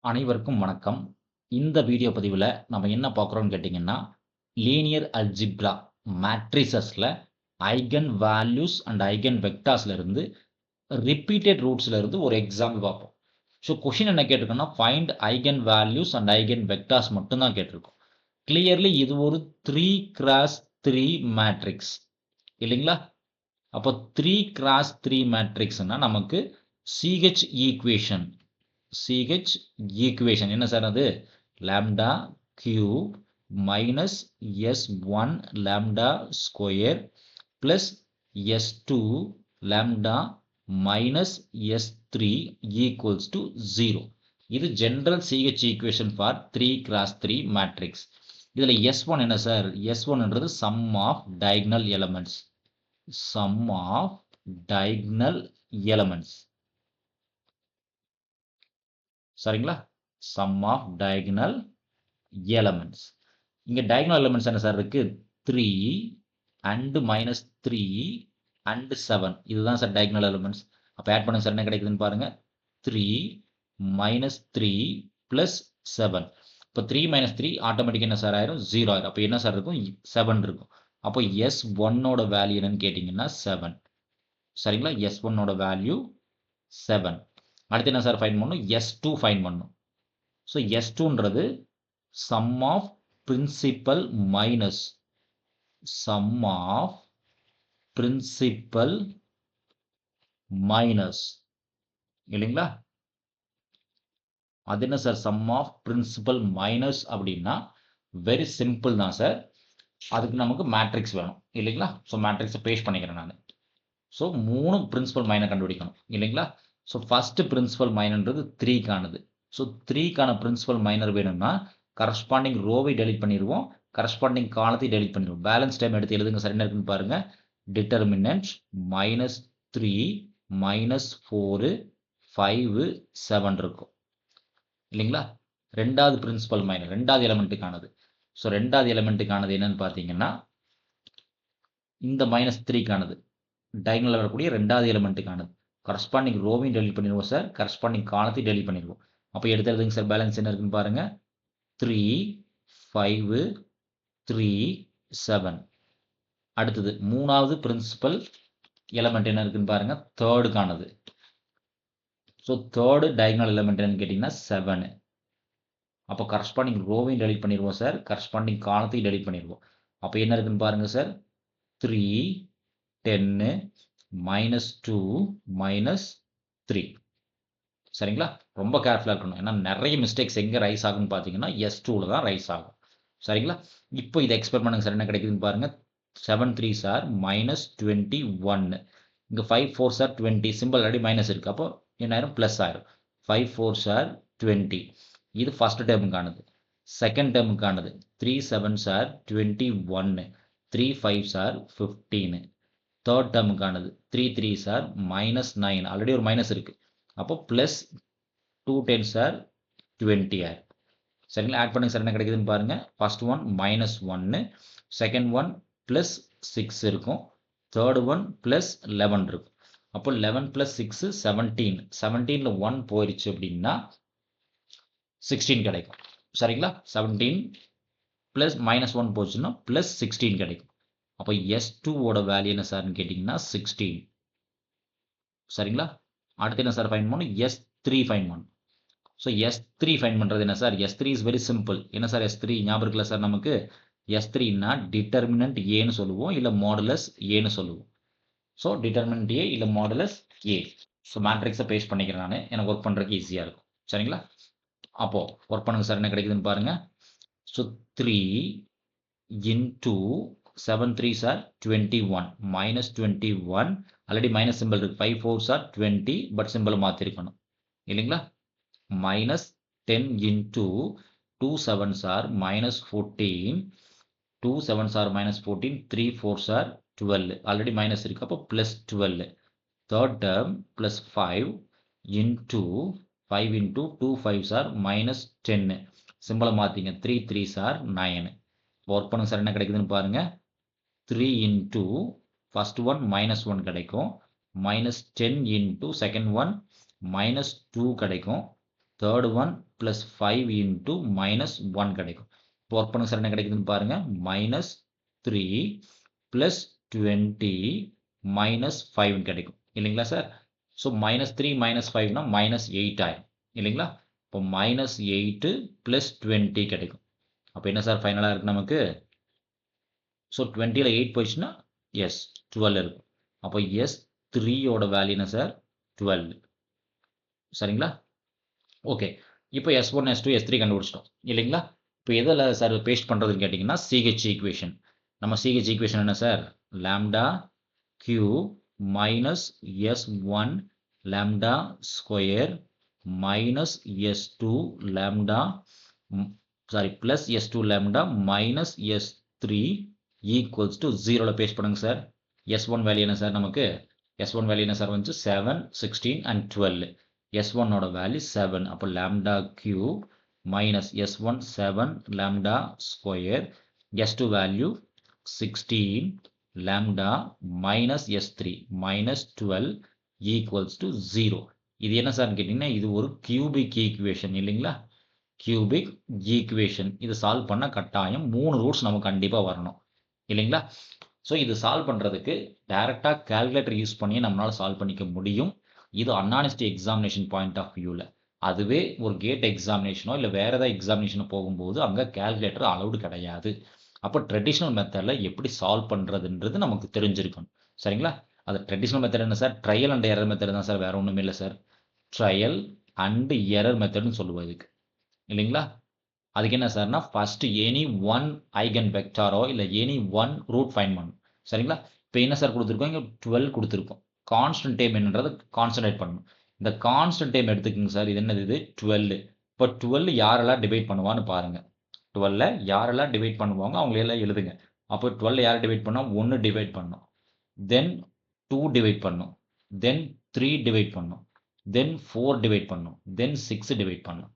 அனைவருக்கும் வணக்கம். இந்த வீடியோ பதிவுல நம்ம என்ன பார்க்குறோம்னு கேட்டீங்கன்னா, லீனியர் அல்ஜிப்ரா மேட்ரிசஸ்ல ஐகன் வேல்யூஸ் அண்ட் ஐகன் வெக்டார்ஸ்ல இருந்து ரிப்பீட்டட் ரூட்ஸ்ல இருந்து ஒரு எக்ஸாம்பிள் பார்ப்போம். ஸோ கொஸ்டின் என்ன கேட்டிருக்கோம்னா, find eigen values and eigen vectors மட்டும் தான் கேட்டிருக்கோம். கிளியர்லி இது ஒரு 3x3 மேட்ரிக்ஸ் இல்லைங்களா? அப்போ 3x3 மேட்ரிக்ஸ்னா நமக்கு CH ஈக்குவேஷன் என்ன சார் அது? lambda cube minus S1 lambda square plus S2 lambda minus S3 equals to 0. இது general CH equation for 3x3 matrix. இதில் S1 என்ன சார்? S1 என்றது sum of diagonal elements. சரிங்களா? sum of diagonal elements. இங்க diagonal elements என்ன sir இருக்கு? 3 and minus 3 and 7. இதுதான் sir diagonal elements. அப்ப ஆட் பண்ணுங்க சார் என்ன கிடைக்குதுன்னு பாருங்க. 3 minus 3 plus 7. இப்போ 3 minus 3 ஆட்டோமேட்டிக் என்ன சார் ஆயிரும்? 0 ஆயிரும். அப்போ என்ன சார் இருக்கும்? 7 இருக்கும். அப்போ S1 ஓட வேல்யூ என்னன்னு கேட்டீங்கன்னா 7. சரிங்களா? S1 ஓட வேல்யூ 7. அடுத்து என்ன சார் ஃபைண்ட் பண்ணணும்? S2 ஃபைண்ட் பண்ணணும். ஸோ S2ன்றது sum of principal minus இல்லைங்களா? அது என்ன sir sum of principal minus அப்படின்னா வெரி சிம்பிள் தான் சார். அதுக்கு நமக்கு மேட்ரிக்ஸ் வேணும் இல்லைங்களா? ஸோ மேட்ரிக்ஸை பேஸ்ட் பண்ணிக்கிறேன் நான். ஸோ 3 பிரின்சிபல் மைனை கண்டுபிடிக்கணும் இல்லைங்களா? ஸோ ஃபர்ஸ்ட் பிரின்சிபல் மைனன்றது 3க்கானது. ஸோ 3க்கான பிரின்சிபல் மைனர் வேணும்னா கரஸ்பாண்டிங் ரோவை டெலிட் பண்ணிடுவோம், கரஸ்பாண்டிங் காலத்தை டெலிட் பண்ணிடுவோம். பேலன்ஸ் டைம் எடுத்து எழுதுங்க சார். என்ன இருக்குன்னு பாருங்க. டிட்டர்மினன்ட் -3 -4 5 7 இருக்கும் இல்லைங்களா? ரெண்டாவது பிரின்சிபல் மைனர் ரெண்டாவது எலிமெண்ட்டுக்கானது. ஸோ ரெண்டாவது எலிமெண்ட்டுக்கானது என்னன்னு பார்த்தீங்கன்னா இந்த -3க்கானது டயகனல் வரக்கூடிய ரெண்டாவது எலிமெண்ட்டுக்கானது. கரஸ்பாண்டிங் ரோவையும் டெலிட் பண்ணிடுவோம் சார், கரஸ்பாண்டிங் காலத்தையும் டெலிட் பண்ணிடுவோம். அப்போ எடுத்து எழுதுங்க சார். பேலன்ஸ் என்ன இருக்குன்னு பாருங்க. 3 5 3 7. அடுத்தது மூணாவது பிரின்சிபல் எலிமெண்ட் என்ன இருக்குன்னு பாருங்க. தேர்டுக்கானது. ஸோ தேர்டு டயகனல் எலிமெண்ட் என்னன்னு கேட்டிங்கன்னா 7. அப்போ கரஸ்பாண்டிங் ரோவையும் டெலிட் பண்ணிடுவோம் சார், கரஸ்பாண்டிங் காலத்தையும் டெலிட் பண்ணிடுவோம். அப்போ என்ன இருக்குன்னு பாருங்க சார். 3 10 -2 -3. சரிங்களா? ரொம்ப கேர்ஃபுல்லாக இருக்கணும். ஏன்னா நிறைய மிஸ்டேக்ஸ் எங்கே ரைஸ் ஆகும்னு பார்த்தீங்கன்னா S2ல தான் ரைஸ் ஆகும். சரிங்களா? இப்போ இதை எக்ஸ்பெக்ட் பண்ணுங்க சார். என்ன கிடைக்குதுன்னு பாருங்க. 7 3s are -21. இங்கே 5 4s are 20. Simple already minus இருக்கு. அப்போ என்ன ஆயிரும்? ப்ளஸ் ஆயிரும். 5 4s are 20. இது ஃபர்ஸ்ட் டேர்முக்கானது. செகண்ட் டேர்முக்கானது 3 7s are 21. 3 5s are 15. Third டேர்முக்கானது 3 3s are -9. ஆல்ரெடி ஒரு மைனஸ் இருக்கு. அப்போ பிளஸ் 2 10s are 20 ஆயிரும். சரிங்களா? ஆட் பண்ணுங்க சார். என்ன கிடைக்குதுன்னு பாருங்க. First one -1, second one plus 6 இருக்கும், தேர்ட் ஒன் பிளஸ் 11 இருக்கும். அப்போ 11 பிளஸ் 6 17. 17ல 1 போயிடுச்சு அப்படின்னா 16 கிடைக்கும். சரிங்களா? 17 பிளஸ் -1 போச்சுன்னா பிளஸ் 16 கிடைக்கும். அப்போ S2 ஓட வேல்யூ என்ன சார்னு கேட்டிங்கன்னா 16. சரிங்களா? அடுத்து என்ன சார் ஃபைண்ட் பண்ணணும்? S3 ஃபைண்ட் பண்ணணும். ஸோ S3 ஃபைண்ட் பண்ணுறது என்ன sir? S3 is very simple. என்ன சார் S3 ஞாபகம் இருக்குல்ல சார் நமக்கு? S3னா டிட்டர்மினன்ட் ஏன்னு சொல்லுவோம், இல்லை மாடுலஸ் ஏன்னு சொல்லுவோம். ஸோ டிட்டர்மினன்ட் ஏ இல்லை மாடுலஸ் ஏ. ஸோ மேட்ரிக்ஸை பேஸ்ட் பண்ணிக்கிறேன் நான். எனக்கு ஒர்க் பண்ணுறதுக்கு ஈஸியாக இருக்கும். சரிங்களா? அப்போது ஒர்க் பண்ணுங்க சார். என்ன கிடைக்குதுன்னு பாருங்கள். So 3 into 7 3s are 21 -21. Already minus simple இருக்கு. 5 4s are 20. பட் சிம்பிள் மாற்றிருக்கணும் இல்லைங்களா? -10 into 2 7s are -14. 2 7s are -14. 3 4s are 12. Already minus இருக்கு. அப்போ plus 12. Third term plus 5 into 5 into 2 5s are -10. சிம்பிளை மாற்றிங்க. 3 3s are 9. ஒர்க் பண்ணுங்க sir. என்ன கிடைக்குதுன்னு பாருங்க. 3 into first one -1 கிடைக்கும், -10 into செகண்ட் ஒன் -2 கிடைக்கும், third one plus 5 into minus 1 கிடைக்கும். இப்போ ஒர்க் பண்ணுங்க சார் என்ன கிடைக்குதுன்னு பாருங்க. மைனஸ் 3 ப்ளஸ் 20 மைனஸ் 5 கிடைக்கும் இல்லைங்களா சார்? ஸோ மைனஸ் 3 மைனஸ் 5னா மைனஸ் 8 ஆயிடும் இல்லைங்களா? இப்போ மைனஸ் 8 ப்ளஸ் 20 கிடைக்கும். அப்போ என்ன சார் ஃபைனலாக இருக்கு நமக்கு? ஸோ 20ல் 8 போயிடுச்சுன்னா எஸ் 12 இருக்கும். அப்போ எஸ் 3யோட வேல்யூ என்ன சார்? 12. சரிங்களா? ஓகே. இப்போ S1, S2, S3 கண்டுபிடிச்சிட்டோம் இல்லைங்களா? இப்போ எதில் சார் பேஸ்ட் பண்ணுறதுன்னு கேட்டிங்கன்னா CH ஈக்குவேஷன். நம்ம CH ஈக்குவேஷன் என்ன sir? Lambda Q minus S1 lambda square minus S2 lambda plus S2 lambda minus S3 equals to 0ல் பேஸ்ட் பண்ணுங்க சார். S1 வேல்யூ என்ன சார் நமக்கு? S1 வேல்யூ என்ன சார் வந்து 7, 16 and 12. S1 ஓட value 7. அப்போ lambda Q minus S1 7 lambda square S2 value 16 lambda minus S3 minus 12 equals to 0. இது என்ன சார்னு கேட்டிங்கன்னா இது ஒரு கியூபிக் ஈக்குவேஷன் இல்லைங்களா? Cubic equation. இது சால்வ் பண்ண கட்டாயம் 3 ரூட்ஸ் நமக்கு கண்டிப்பாக வரணும் இல்லைங்களா? ஸோ இது சால்வ் பண்ணுறதுக்கு டைரெக்டாக கால்குலேட்டர் யூஸ் பண்ணி நம்மளால் சால்வ் பண்ணிக்க முடியும். இது அன்ஆனஸ்டி எக்ஸாமினேஷன் பாயிண்ட் ஆஃப் வியூவில். அதுவே ஒரு கேட் எக்ஸாமினேஷனோ இல்லை வேறு ஏதாவது எக்ஸாமினேஷனோ போகும்போது அங்கே கால்குலேட்டர் அலௌடு கிடையாது. அப்போ ட்ரெடிஷ்னல் மெத்தடில் எப்படி சால்வ் பண்ணுறதுன்றது நமக்கு தெரிஞ்சிருக்கணும். சரிங்களா? அது ட்ரெடிஷ்னல் மெத்தட் என்ன sir? Trial and error method தான் சார், வேறு ஒன்றுமே இல்லை சார். ட்ரையல் அண்ட் எரர் மெத்தட்னு சொல்லுவோம் இதுக்கு இல்லைங்களா? அதுக்கு என்ன சார்னா ஃபஸ்ட்டு எனி ஒன் ஐகன் வெக்டாரோ இல்லை எனி ஒன் ரூட் ஃபைன் பண்ணணும். சரிங்களா? இப்போ என்ன சார் கொடுத்துருக்கோம்? இங்கே 12 கொடுத்துருக்கோம். கான்ஸ்டன்ட் டைம் என்னன்றதை கான்சன்ட்ரேட் பண்ணணும். இந்த கான்ஸ்டன்ட் டைம் எடுத்துக்கோங்க சார். இது என்னது? இது 12. இப்போ 12 யாரெல்லாம் டிவைட் பண்ணுவான்னு பாருங்கள். 12 யாரெல்லாம் டிவைட் பண்ணுவாங்க அவங்களெல்லாம் எழுதுங்க. அப்போ 12 யாரை டிவைட் பண்ணோம்? 1 டிவைட் பண்ணோம், தென் 2 டிவைட் பண்ணோம், தென் 3 டிவைட் பண்ணோம், தென் 4 டிவைட் பண்ணோம், தென் 6 டிவைட் பண்ணோம்.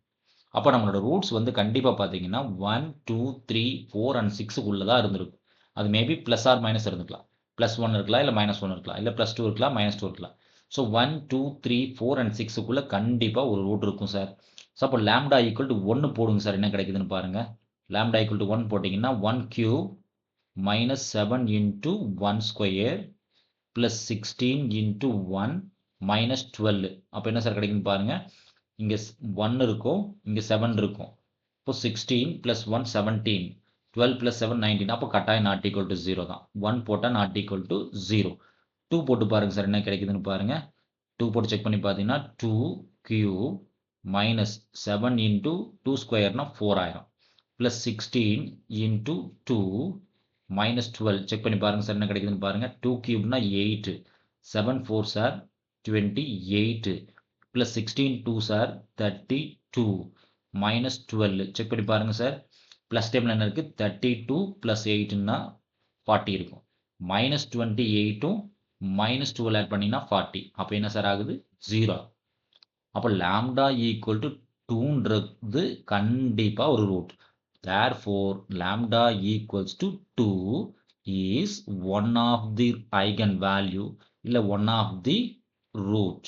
அப்போ நம்மளோட ரூட்ஸ் வந்து கண்டிப்பாக பார்த்தீங்கன்னா 1, 2, 3, 4 and 6க்குள்ளே தான் இருந்திருக்கும். அது மேபி ப்ளஸ் ஆர் மைனஸ் இருந்துக்கலாம். +1 இருக்கலாம், இல்லை -1 இருக்கலாம், இல்லை +2 இருக்கலாம், -2 இருக்கலாம். ஸோ 1, 2, 3, 4 and 6க்குள்ளே கண்டிப்பாக ஒரு ரூட் இருக்கும் சார். ஸோ அப்போ லாம்டா ஈக்குவல் டு 1 போடுங்க சார். என்ன கிடைக்குதுன்னு பாருங்கள். லாம்டா ஈக்குவல் டு 1 போட்டிங்கன்னா 1 cube minus 7 into 1 square plus 16 into 1 minus 12. அப்போ என்ன சார் கிடைக்குன்னு பாருங்கள். இங்கே 1 இருக்கும், இங்கே 7 இருக்கும். இப்போ 16 + 1 17, 12 + 7 19. அப்போ கட்டாயம் நாட் ஈக்குவல் டு 0 தான். 1 போட்டால் நாட் ஈக்குவல் டு 0. 2 போட்டு பாருங்கள் சார் என்ன கிடைக்குதுன்னு பாருங்கள். 2 போட்டு செக் பண்ணி பார்த்தீங்கன்னா 2 cube minus 7 into 2 squareனா 4 ஆயிரும். Plus 16 into 2 minus 12. செக் பண்ணி பாருங்கள் சார் என்ன கிடைக்குதுன்னு பாருங்கள். 2 cube 8, 7 4s are 28. plus 16 2s are 32 minus 12. Check பண்ணி பாருங்க சார். ப்ளஸ் டைம்ல என்ன இருக்கு? 32 plus 8னா 40 இருக்கும். minus 28ம் minus 12 ஆட் பண்ணினா 40. அப்போ என்ன சார் ஆகுது? 0. அப்போ லாம்டா ஈக்குவல் டு 2ன்றது கண்டிப்பாக ஒரு root. therefore lambda equals to 2 is one of the eigenvalue இல்லை one of the root.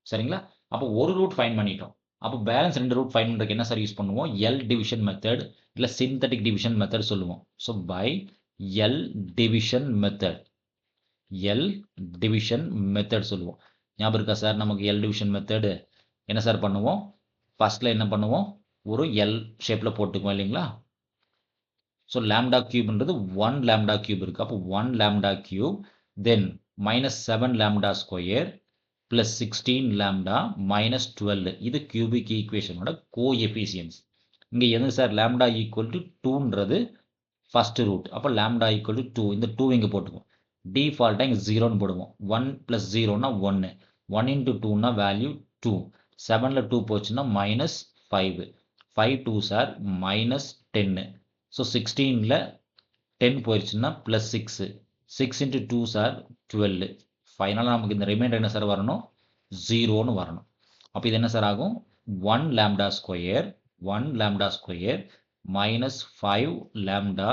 சரிங்களா? அப்போ ஒரு ரூட் ஃபைன் பண்ணிட்டோம். அப்போ பேலன்ஸ் 2 ரூட் ஃபைன் பண்ணுறதுக்கு என்ன சார் யூஸ் பண்ணுவோம்? எல் டிவிஷன் மெத்தட் இல்லை சிந்தட்டிக் டிவிஷன் மெத்தட் சொல்லுவோம். So by L division method, L division method சொல்லுவோம். ஞாபகம் இருக்கா சார்? நமக்கு எல் டிவிஷன் மெத்தடு என்ன சார் பண்ணுவோம்? ஃபர்ஸ்ட்ல என்ன பண்ணுவோம்? ஒரு எல் ஷேப்பில் போட்டுக்குவோம் இல்லைங்களா? ஸோ லாம்டா கியூப்ன்றது 1 லாம்டா கியூப் இருக்குது. அப்போ 1 lambda cube, then -7 lambda square plus 16 lambda minus 12. இது cubic equationோட coefficients. இங்கே எது sir? lambda equal to 2ன்றது first root. அப்போ lambda equal to 2. இந்த 2 இங்கே போட்டுக்குவோம். default இங்கே 0ன்னு போடுவோம். 1 plus 0னா 1. 1 into 2னா வேல்யூ 2. 7ல 2 போச்சுன்னா -5. 5 2s are -10. ஸோ 16ல 10 போயிடுச்சுன்னா +6. 6 into 2s are 12. ஃபைனலாக நமக்கு இந்த ரிமைண்டர் என்ன சார் வரணும்? 0ன்னு வரணும். அப்போ இது என்ன சார் ஆகும்? 1 lambda square, 1 lambda square minus 5 lambda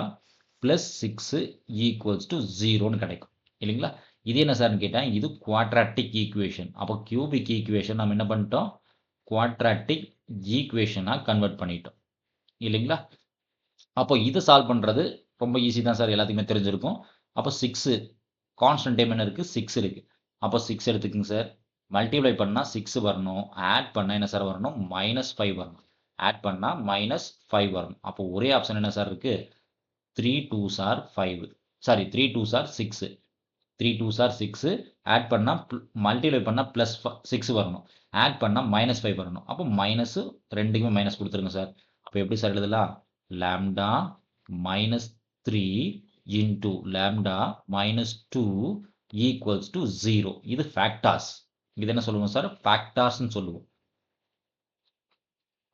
plus 6 equals to 0ன்னு கிடைக்கும் இல்லைங்களா? இது என்ன சார்னு கேட்டால் இது குவாட்ராட்டிக் ஈக்குவேஷன். அப்போ கியூபிக் ஈக்குவேஷன் நம்ம என்ன பண்ணிட்டோம்? குவாட்ராட்டிக் ஈக்குவேஷனாக கன்வெர்ட் பண்ணிட்டோம் இல்லைங்களா? அப்போ இதை சால்வ் பண்ணுறது ரொம்ப ஈஸி தான் சார், எல்லாத்துக்குமே தெரிஞ்சிருக்கும். அப்போ 6 கான்ஸ்டன்ட் டைம் என்ன இருக்குது, 6 இருக்குது. அப்போ 6 எடுத்துக்கங்க சார். மல்டிப்ளை பண்ணால் 6 வரணும், ஆட் பண்ணால் என்ன சார் வரணும், -5 வரணும். ஆட் பண்ணால் -5 வரணும். அப்போ ஒரே ஆப்ஷன் என்ன சார் இருக்குது, 3 2s are 5, sorry 3 2s are 6, 3 2s are 6, add பண்ணால் மல்டிப்ளை பண்ணால் +6 வரணும், ஆட் பண்ணால் -5 வரணும். அப்போ மைனஸ் ரெண்டுக்குமே மைனஸ் கொடுத்துருங்க சார். அப்போ எப்படி சார் எழுதலாம், lambda -3 into lambda -2 equals to 0. இது factors. இது என்ன சொல்லுவோம் சார், factorsன்னு சொல்லுவோம்.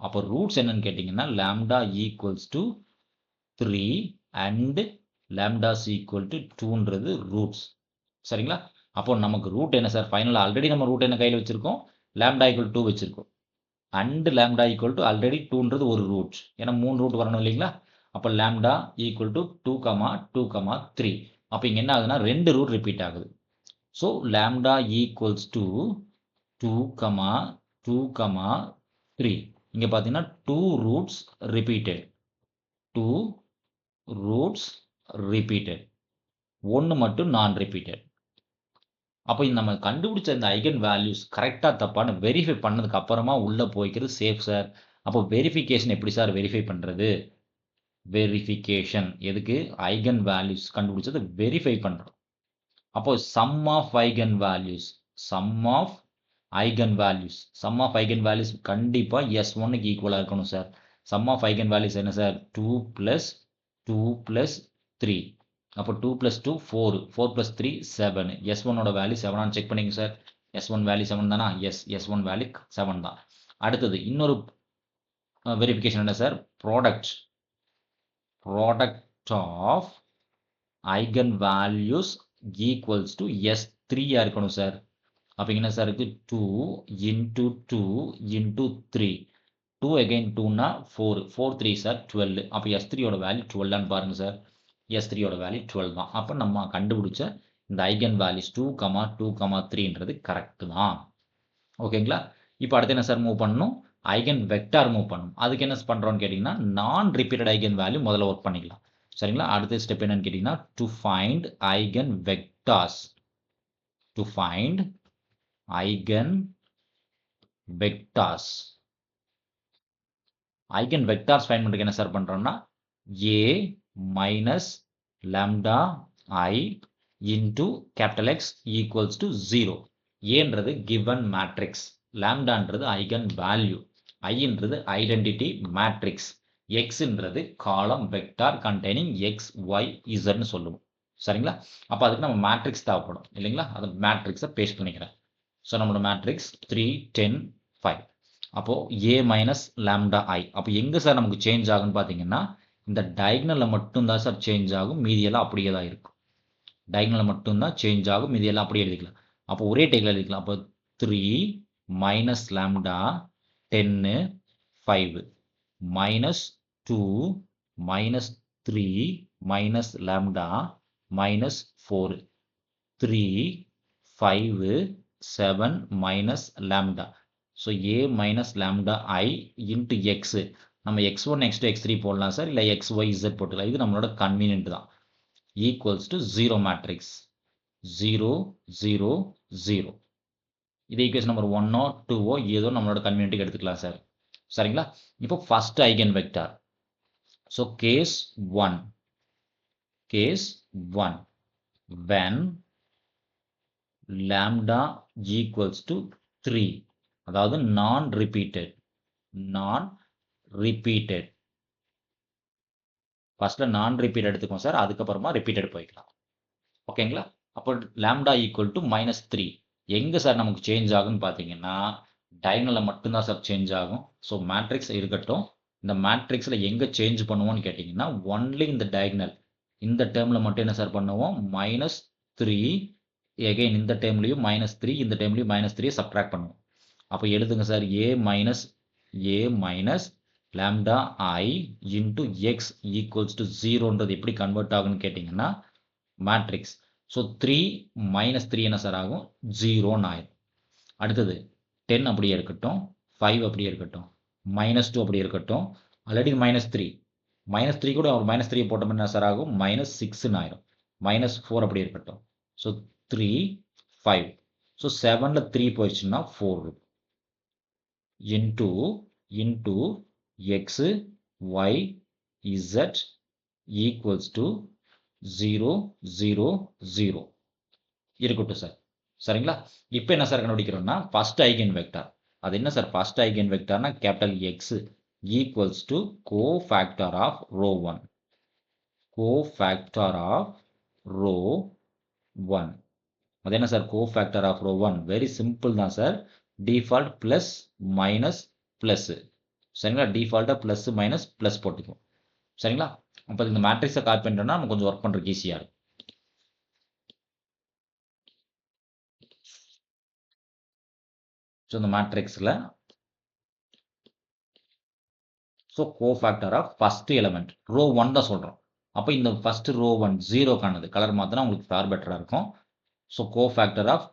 அப்போ ரூட்ஸ் என்னன்னு கேட்டிங்கன்னா lambda equals to 3 and lambda is equal to 2ன்றது ரூட்ஸ். சரிங்களா? அப்போ நமக்கு ரூட் என்ன சார், ஃபைனலாக ஆல்ரெடி நம்ம ரூட் என்ன கையில் வச்சுருக்கோம், lambda equal to 2 வச்சுருக்கோம். And lambda equal to already 2ன்றது ஒரு ரூட், ஏன்னா 3 ரூட் வரணும் இல்லைங்களா? அப்போ lambda equal to 2, 2, 3. அப்போ இங்கே என்ன ஆகுதுன்னா 2 ரூட் ரிப்பீட் ஆகுது. So lambda equals to 2, 2, 3. இங்கே பார்த்தீங்கன்னா 2 ரூட்ஸ் ரிப்பீட்டட், 2 ரூட்ஸ் ரிப்பீட்டட், 1 மட்டும் நான் ரிப்பீட்டட். அப்போ நம்ம கண்டுபிடிச்ச இந்த ஐகன் வேல்யூஸ் கரெக்டாக தப்பான்னு வெரிஃபை பண்ணதுக்கு அப்புறமா உள்ளே போய்க்கிறது சேஃப் சார். அப்போ வெரிஃபிகேஷன் எப்படி சார் வெரிஃபை பண்ணுறது, வெரிஃபிகேஷன் எதுக்கு, ஐகன் வேல்யூஸ் கண்டுபிடிச்சது வெரிஃபை பண்ணுறோம். அப்போ sum of eigen values, sum of eigen values, sum of eigen values கண்டிப்பாக S1க்கு ஈக்குவலாக இருக்கணும் sir. Sum of eigen values என்ன சார், 2 + 2 + 3. அப்போ 2 + 2 4, 4 + 3 7. S1ஓட வேல்யூ 7 செக் பண்ணிங்க சார். S1 வேல்யூ 7 தானா, எஸ் S1 வேல்யூ 7 தான். அடுத்தது இன்னொரு வெரிஃபிகேஷன் என்ன sir, product of eigen values equals to S3 இருக்கணும் சார். அப்போ என்ன சார் இருக்குது, 2 × 2 × 3, 2 again 2னா 4, 4 3s are 12. அப்போ S3ஓட வேல்யூ 12 பாருங்கள் சார். S3ஓட வேல்யூ 12 தான். அப்போ நம்ம கண்டுபிடிச்ச இந்த ஐகன் வேல்யூஸ் 2, 2, 3ன்றது கரெக்டு தான். ஓகேங்களா? இப்போ அடுத்து என்ன சார் மூவ் பண்ணணும், ஐகன் வெக்டார் மூவ் பண்ணணும். அதுக்கு என்ன பண்ணுறோன்னு கேட்டிங்கன்னா நான் ரிப்பீட்டட் ஐகன் வேல்யூ முதல்ல ஒர்க் பண்ணிக்கலாம். சரிங்களா? அடுத்த ஸ்டெப் என்னன்னு கேட்டிங்கன்னா to find eigen vectors, to find eigen vectors. Eigen vectors find பண்ணுறதுக்கு என்ன சார் பண்ணுறோம்னா A minus lambda I into capital X equals to 0. ஏன்றது given matrix, lambdaன்றது ஐகன் வேல்யூ, ஐன்றது ஐடென்டிட்டி மேட்ரிக்ஸ், எக்ஸ்ன்றது column vector containing X Y இசட்னு சொல்லுவோம். சரிங்களா? அப்போ அதுக்கு நம்ம மேட்ரிக்ஸ் தேவைப்படும் இல்லைங்களா? அது மேட்ரிக்ஸை பேஸ்ட் பண்ணிக்கிறேன். ஸோ நம்மளோட மேட்ரிக்ஸ் 3, 10, 5. அப்போது A minus lambda I. அப்போ எங்கே சார் நமக்கு சேஞ்ச் ஆகுன்னு பார்த்தீங்கன்னா இந்த டயக்னலில் மட்டும்தான் சார் சேஞ்ச் ஆகும், மீதியெல்லாம் அப்படியே தான் இருக்கும். டயக்னலில் மட்டும்தான் சேஞ்ச் ஆகும், மீதியெல்லாம் அப்படியே எழுதிக்கலாம். அப்போ ஒரே டேக்கில் எழுதிக்கலாம். அப்போ 3 minus lambda 10, 5 minus 2 minus 3 minus lambda minus 4, 3 5 7 minus lambda. So A minus lambda I into X. நம்ம x1, x2, x3 போடலாம் சார், இல்லை x, y, z போட்டுக்கலாம். இது நம்மளோட கன்வீனியன்ட் தான். Equals to 0 matrix, 0 0 0. இது ஈக்குவேஷன் நம்பர் 1ஓ 2ஓ ஏதோ நம்மளோட கன்வீனியன்ட்டுக்கு எடுத்துக்கலாம் சார். சரிங்களா? இப்போ first eigen vector. So case 1, when lambda equals to 3, அதாவது நான் ரிப்பீட்டட், ஃபர்ஸ்ட்ல நான் ரிப்பீட் எடுத்துக்கோம் சார், அதுக்கப்புறமா ரிப்பீட்டட் போய்க்கலாம். ஓகேங்களா? அப்போ lambda equal to -3 எங்கே சார் நமக்கு சேஞ்ச் ஆகுன்னு பார்த்தீங்கன்னா டயகனலில் மட்டும்தான் சார் சேஞ்ச் ஆகும். ஸோ மேட்ரிக்ஸ் இருக்கட்டும், இந்த மேட்ரிக்ஸில் எங்கே சேஞ்ச் பண்ணுவோம்னு கேட்டிங்கன்னா ஒன்லி இந்த டயகனல், இந்த டேர்மில் மட்டும் என்ன சார் பண்ணுவோம், -3 எகைன் இந்த டேர்ம்லையும் -3, இந்த டேர்ம்லையும் -3 சப்ட்ராக்ட் பண்ணுவோம். அப்போ எழுதுங்க sir, A minus lambda I into X equals to 0ன்றது எப்படி கன்வெர்ட் ஆகுன்னு கேட்டிங்கன்னா மேட்ரிக்ஸ். ஸோ 3 - 3 என்ன சார் ஆகும், 0ன்னு ஆயிடும். அடுத்தது 10 அப்படியே இருக்கட்டும், 5 அப்படியே இருக்கட்டும், -2 அப்படியே இருக்கட்டும், ஆல்ரெடி -3 -3 கூட ஒரு -3 போட்டோம்னா என்ன சார் ஆகும், -6ன்னு ஆயிரும். -4 அப்படியே இருக்கட்டும். ஸோ 3 5. ஸோ 7ல 3 போயிடுச்சுன்னா 4 இருக்கும். Into x y z equals to 0 0 0 இருக்கட்டும் சார். சரிங்களா? இப்போ என்ன சார் கண்டுபிடிக்கிறோம்னா ஃபர்ஸ்ட் ஐகன் வெக்டார். அது என்ன சார் ஃபர்ஸ்ட் ஐகன் வெக்டார்னா capital X equals to cofactor of row 1. Cofactor of row 1. அது என்ன sir cofactor of row 1? Very simple தான் sir. Default plus minus plus. சரிங்களா? டிஃபால்ட்டாக பிளஸ் மைனஸ் பிளஸ் போட்டுக்குவோம். சரிங்களா? அப்போ இந்த மேட்ரிக்ஸை காப்பி பண்ணிட்டோம்னா நம்ம கொஞ்சம் ஒர்க் பண்ணுறதுக்கு ஈஸியாக இருக்கும். ஸோ இந்த மேட்ரிக்ஸில் so cofactor of first element row 1 தான் சொல்கிறோம். அப்போ இந்த ஃபர்ஸ்ட் ரோ 1 0க்கானது கலர் மாற்றினா உங்களுக்கு ஃபேர் பெட்டராக இருக்கும். So cofactor of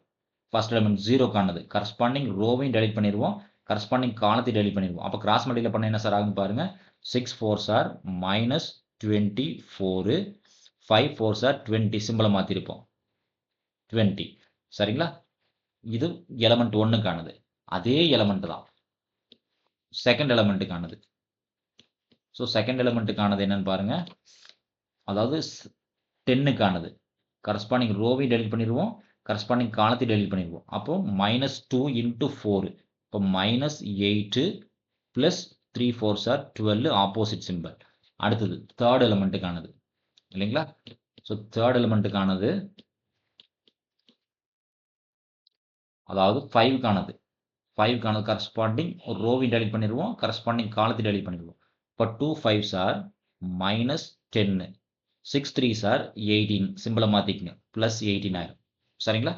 first element 0க்கானது கரஸ்பாண்டிங் ரோவையும் டெலிட் பண்ணிடுவோம், கரஸ்பாண்டிங் காலத்தையும் டெலிட் பண்ணிடுவோம். அப்போ கிராஸ் மல்டிப்ளை பண்ண என்ன சார் ஆகும் பாருங்க, 6 4s are -24, 5 4s are 20 சிம்பிளை மாற்றிருப்போம் 20. சரிங்களா? இது எலிமெண்ட் 1க்கானது. அதே எலிமெண்ட் தான் செகண்ட் எலிமெண்ட்டுக்கானது. ஸோ செகண்ட் எலிமெண்ட்டுக்கானது என்னன்னு பாருங்க, அதாவது 10க்கானது கரஸ்பாண்டிங் ரோவையும் டெலிட் பண்ணிடுவோம், கரஸ்பாண்டிங் காலத்தையும் டெலிட் பண்ணிடுவோம். அப்போ -2 × 4. இப்போ -8 + 3 4s are 12 ஆப்போசிட் சிம்பிள். அடுத்தது தேர்ட் எலிமெண்ட்டுக்கானது இல்லைங்களா? ஸோ தேர்ட் எலிமெண்ட்டுக்கானது அதாவது 5க்கானது கரஸ்பாண்டிங் ரோவையும் டெலிட் பண்ணிடுவோம், கரஸ்பாண்டிங் காலத்தையும் டெலிட் பண்ணிடுவோம். இப்போ 2 5s are -10, 6 3s are 18 சிம்பிளை மாற்றிக்கங்க +18 ஆயிரும். சரிங்களா?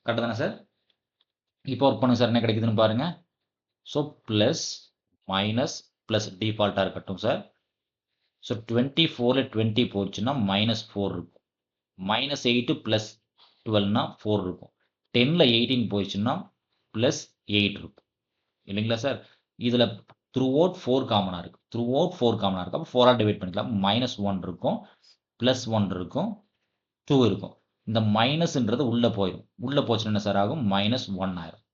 கரெக்டாக தானே சார்? இப்போ ஒர்க் பண்ணுங்க சார், என்ன கிடைக்குதுன்னு பாருங்க. ஸோ ப்ளஸ் மைனஸ் ப்ளஸ் டிஃபால்ட்டாக இருக்கட்டும் சார். ஸோ 24ல் 20 போச்சுன்னா -4 இருக்கும், -8 + 12னா 4 இருக்கும், 10ல் 18 போயிடுச்சுன்னா +8 இருக்கும் இல்லைங்களா சார்? இதில் த்ரூ அவுட் 4 காமனாக இருக்குது, அப்போ 4ஆல் டிவைட் பண்ணிக்கலாம். -1 இருக்கும், +1 இருக்கும், 2 இருக்கும். இந்த மைனஸ்ன்றது உள்ளே போயிடும், உள்ளே போச்சுன்னா என்ன சார் ஆகும், -1 ஆயிரும்.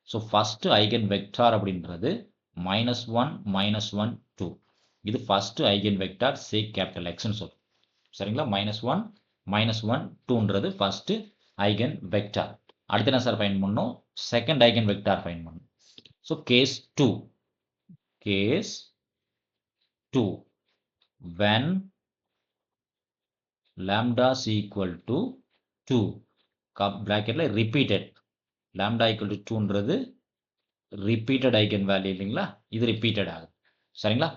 ஸோ ஃபர்ஸ்ட் ஐகன் வெக்டார் அப்படின்றது -1 -1 2. இது ஃபர்ஸ்ட் ஐகன் வெக்டார் சேக் கேபிட்டல் எக்ஸ்ன்னு சொல்லும். சரிங்களா? -1 -1 2ன்றது ஃபர்ஸ்ட் ஐகன் வெக்டார். அடுத்து என்ன சார் ஃபைண்ட் பண்ணணும், செகண்ட் ஐகன் வெக்டார் ஃபைண்ட் பண்ணணும். So case 2 when lambda is equal to 2 bracketல repeated lambda equal to 2ன்றது ரிப்பீட்டட் ஐகன் வேல்யூ இல்லைங்களா? இது ரிப்பீட்டட் ஆகுது. சரிங்களா?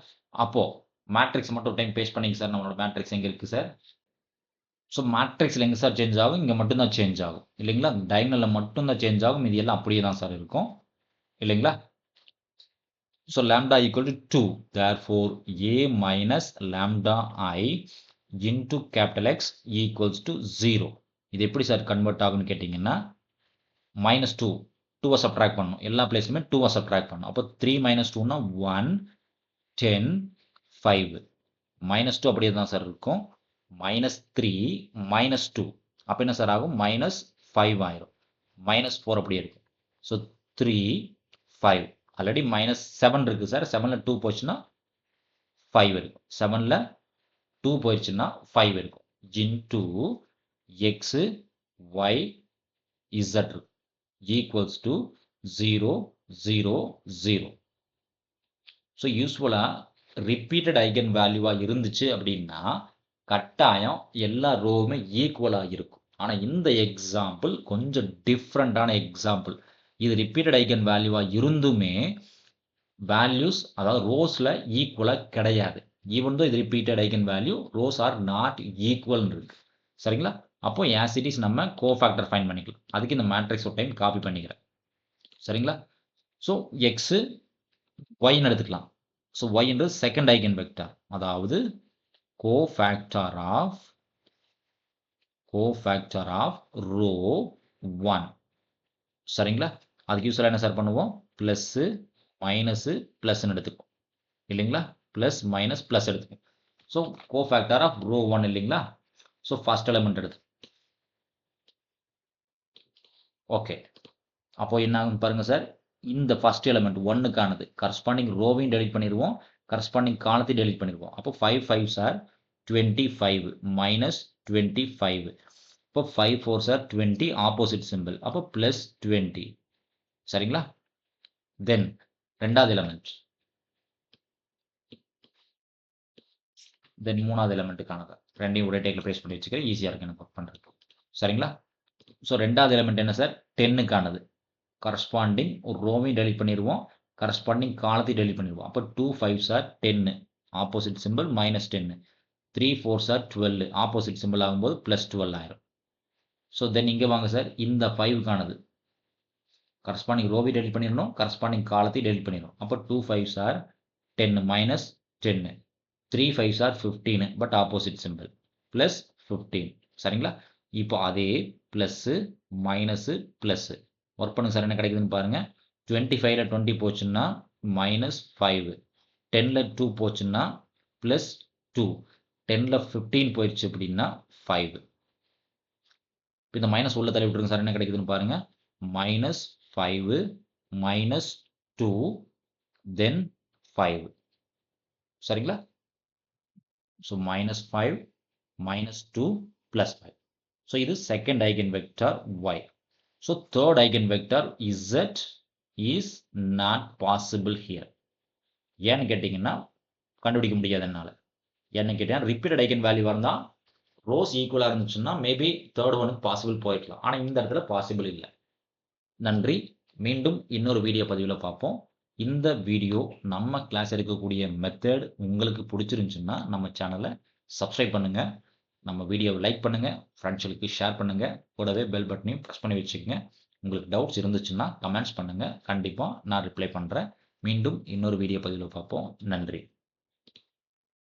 அப்போ மேட்ரிக்ஸ் மட்டும் டைம் பேஸ்ட் பண்ணிங்க சார். நம்மளோட மேட்ரிக்ஸ் எங்கே இருக்குது சார்? ஸோ மேட்ரிக்ஸில் எங்கே சார் சேஞ்ச் ஆகும், இங்கே மட்டும்தான் சேஞ்ச் ஆகும் இல்லைங்களா? டைகனலில் மட்டும்தான் சேஞ்ச் ஆகும், இது எல்லாம் அப்படியே தான் சார் இருக்கும் இல்லைங்களா? So lambda equal to 2, therefore a minus lambda I into capital X equals to 0. இது எப்படி சார் கன்வெர்ட் ஆகும்னு கேட்டிங்கன்னா, -2 2 சப்ட்ராக்ட் பண்ணணும், எல்லா பிளேஸ்லுமே 2 சப்ட்ராக்ட் பண்ணணும். அப்போ 3 - 2னா 1 10 5 -2 அப்படியே தான் சார் இருக்கும், -3 -2 அப்போ என்ன சார் ஆகும், -5 ஆயிரும், -4 அப்படியே இருக்கும். ஸோ 3 5 ஆல்ரெடி -7 இருக்குது சார், 7ல் 2 போச்சுன்னா 5 இருக்கும், 7ல் 2 போயிடுச்சுன்னா 5 இருக்கும். இன்டூ எக்ஸு ஒய் இசட் இருக்கும் ஈக்குவல்ஸ் டு 0 0 0. ஸோ யூஸ்வலாக ரிப்பீட்டட் ஐகன் வேல்யூவாக இருந்துச்சு அப்படின்னா கட்டாயம் எல்லா ரோவுமே ஈக்குவலாக இருக்கும். ஆனால் இந்த எக்ஸாம்பிள் கொஞ்சம் டிஃப்ரெண்ட்டான எக்ஸாம்பிள். இது ரிப்பீட்டட் ஐகன் வேல்யூவாக இருந்துமே வேல்யூஸ் அதாவது ரோஸில் ஈக்குவலாக கிடையாது. ஈவன் தோ இது repeated eigen value, rows are not ஈக்குவல்னு இருக்கு. சரிங்களா? அப்போ ஆஸ் இட் இஸ் நம்ம கோஃபேக்டர் ஃபைண்ட் பண்ணிக்கலாம். அதுக்கு இந்த மேட்ரிக்ஸ் ஒரு டைம் காப்பி பண்ணிக்கிறேன். சரிங்களா? ஸோ எக்ஸு ஒய்ன்னு எடுத்துக்கலாம். ஸோ ஒய்ன்றது செகண்ட் ஐகன் வெக்டார், அதாவது கோஃபேக்டர் ஆஃப் ரோ 1. சரிங்களா? அதுக்கு யூஸ்வலாக என்ன சார் பண்ணுவோம், ப்ளஸ்ஸு மைனஸ் பிளஸ்ன்னு எடுத்துக்கும் இல்லைங்களா? பிளஸ் மைனஸ் பிளஸ் எடுத்துக்கும். ஸோ கோஃபேக்டர் ஆஃப் ரோ 1 இல்லைங்களா? ஸோ ஃபர்ஸ்ட் எலிமெண்ட் எடுத்து ஓகே. அப்போ என்ன ஆகும் பாருங்க சார், இந்த ஃபர்ஸ்ட் எலிமெண்ட் 1க்கானது கரஸ்பாண்டிங் ரோவையும் டெலிட் பண்ணிடுவோம், கரஸ்பாண்டிங் காலத்தையும் டெலிட் பண்ணிடுவோம். அப்போ 5 5s are 25 மைனஸ் 25. இப்போ 5 4s are 20 ஆப்போசிட் சிம்பிள். அப்போ பிளஸ் 20 சரிங்களா? தென் ரெண்டாவது எலிமெண்ட், தென் மூணாவது எலிமெண்ட்டுக்கானது ரெண்டையும் ஒரே டேக்கில் ப்ளேஸ் பண்ணி வச்சுக்கிறேன், ஈஸியாக இருக்கு எனக்கு ஒர்க் பண்ணுறது சரிங்களா? ஸோ ரெண்டாவது எலிமெண்ட் என்ன சார், 10க்கானது கரஸ்பாண்டிங் ஒரு ரோவையும் டெலிட் பண்ணிடுவோம், கரஸ்பாண்டிங் காலத்தையும் டெலிட் பண்ணிடுவோம். அப்போ 2 5s are 10 opposite simple minus 10, 3 4s are 12 opposite simple ஆகும்போது பிளஸ் 12 ஆயிரும். ஸோ தென் இங்கே வாங்க சார், இந்த 5க்கானது கரஸ்பாண்டிங் ரோவை டெலிட் பண்ணிடணும், கரஸ்பாண்டிங் காலத்தையும் டெலிட் பண்ணிடணும். அப்போ 2 5s are 10 minus 10, 3 5s are 15 but opposite simple plus 15 சரிங்களா? இப்போ அதே பிளஸ் மைனஸ் பிளஸ் ஒர்க் பண்ணுங்க சார், என்ன கிடைக்குதுன்னு பாருங்க. 25ல 20 போச்சுன்னா மைனஸ் 5, 10ல 2 போச்சுன்னா பிளஸ் 2, 10ல 15 போயிடுச்சு அப்படின்னா 5. இப்போ இந்த மைனஸ் உள்ள தள்ளி விட்டுருங்க சார், என்ன கிடைக்குதுன்னு பாருங்க. மைனஸ் 5 மைனஸ் 2 தென் 5 சரிங்களா? So minus 5 minus 2 plus 5. So இது second eigen vector y. So third eigenvector z is not possible here. ஏன்னு கேட்டிங்கன்னா கண்டுபிடிக்க முடியாது என்னால். ஏன்னு கேட்டீங்கன்னா ரிப்பீட்டட் ஐகன் வேல்யூ இருந்தால் ரோஸ் ஈக்குவலாக இருந்துச்சுன்னா மேபி தேர்ட் ஒனுக்கு பாசிபிள் போயிடலாம். ஆனால் இந்த இடத்துல பாசிபிள் இல்லை. நன்றி. மீண்டும் இன்னொரு வீடியோ பதிவில் பார்ப்போம். இந்த வீடியோ நம்ம கிளாஸ் எடுக்கக்கூடிய மெத்தட் உங்களுக்கு பிடிச்சிருந்துச்சுன்னா நம்ம சேனலை சப்ஸ்கிரைப் பண்ணுங்கள், நம்ம வீடியோவை லைக் பண்ணுங்கள், ஃப்ரெண்ட்ஸுக்கு ஷேர் பண்ணுங்கள், கூடவே பெல் பட்டனையும் ப்ரெஸ் பண்ணி வச்சுக்கோங்க. உங்களுக்கு டவுட்ஸ் இருந்துச்சுன்னா கமெண்ட்ஸ் பண்ணுங்கள், கண்டிப்பாக நான் ரிப்ளை பண்ணுறேன். மீண்டும் இன்னொரு வீடியோ பதிவில் பார்ப்போம். நன்றி.